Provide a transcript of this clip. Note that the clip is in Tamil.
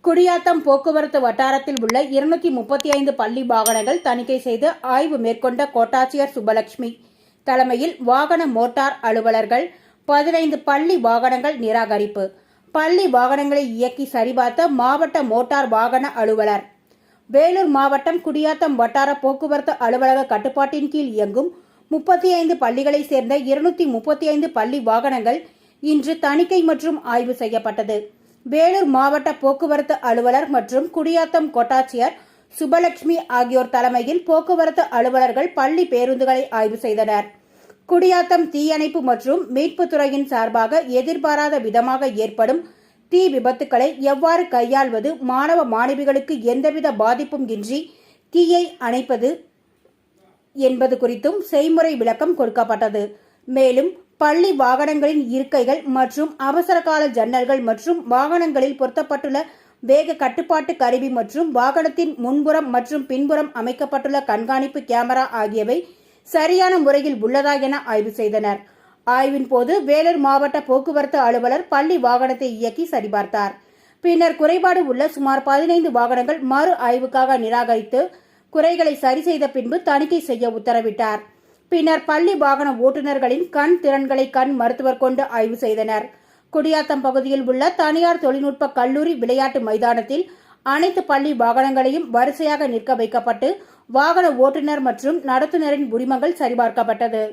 குடியாத்தம் போக்குவரத்து வட்டாரத்தில் உள்ள 235 பள்ளி வாகனங்கள் தணிக்கை செய்து ஆய்வு மேற்கொண்ட கோட்டாட்சியர் சுப்பலட்சுமி தலைமையில் வாகன மோட்டார் அலுவலர்கள் 15 பள்ளி வாகனங்கள் நிராகரிப்பு. பள்ளி வாகனங்களை இயக்கி சரிபார்த்த மாவட்ட மோட்டார் வாகன அலுவலர். வேலூர் மாவட்டம் குடியாத்தம் வட்டார போக்குவரத்து அலுவலக கட்டுப்பாட்டின் கீழ் இயங்கும் 35 பள்ளிகளை சேர்ந்த 235 பள்ளி வாகனங்கள் இன்று தணிக்கை மற்றும் ஆய்வு செய்யப்பட்டது. வேலூர் மாவட்ட போக்குவரத்து அலுவலர் மற்றும் குடியாத்தம் கோட்டாட்சியர் சுப்பலட்சுமி ஆகியோர் தலைமையில் போக்குவரத்து அலுவலர்கள் பள்ளி பேருந்துகளை ஆய்வு செய்தனர். குடியாத்தம் தீயணைப்பு மற்றும் மீட்புத் துறையின் சார்பாக எதிர்பாராத விதமாக ஏற்படும் தீ விபத்துக்களை எவ்வாறு கையாள்வது, மாணவ மாணவிகளுக்கு எந்தவித பாதிப்பும் இன்றி தீயை அணைப்பது என்பது குறித்தும் செய்முறை விளக்கம் கொடுக்கப்பட்டது. மேலும் பள்ளி வாகனங்களின் இருக்கைகள் மற்றும் அவசரகால ஜன்னல்கள் மற்றும் வாகனங்களில் பொருத்தப்பட்டுள்ள வேக கட்டுப்பாட்டு கருவி மற்றும் வாகனத்தின் முன்புறம் மற்றும் பின்புறம் அமைக்கப்பட்டுள்ள கண்காணிப்பு கேமரா ஆகியவை சரியான முறையில் உள்ளதா என ஆய்வு செய்தனர். ஆய்வின் போது வேலூர் மாவட்ட போக்குவரத்து அலுவலர் பள்ளி வாகனத்தை இயக்கி சரிபார்த்தார். பின்னர் குறைபாடு உள்ள சுமார் 15 வாகனங்கள் மறு ஆய்வுக்காக நிராகரித்து குறைகளை சரி செய்த பின்பு தணிக்கை செய்ய உத்தரவிட்டார். பின்னர் பள்ளி வாகன ஓட்டுநர்களின் கண் திறன்களை கண் மருத்துவர் கொண்டு ஆய்வு செய்தனர். குடியாத்தம் பகுதியில் உள்ள தனியார் தொழில்நுட்ப கல்லூரி விளையாட்டு மைதானத்தில் அனைத்து பள்ளி வாகனங்களையும் வரிசையாக நிற்க வைக்கப்பட்டு வாகன ஓட்டுநர் மற்றும் நடத்துனரின் உரிமங்கள் சரிபார்க்கப்பட்டது.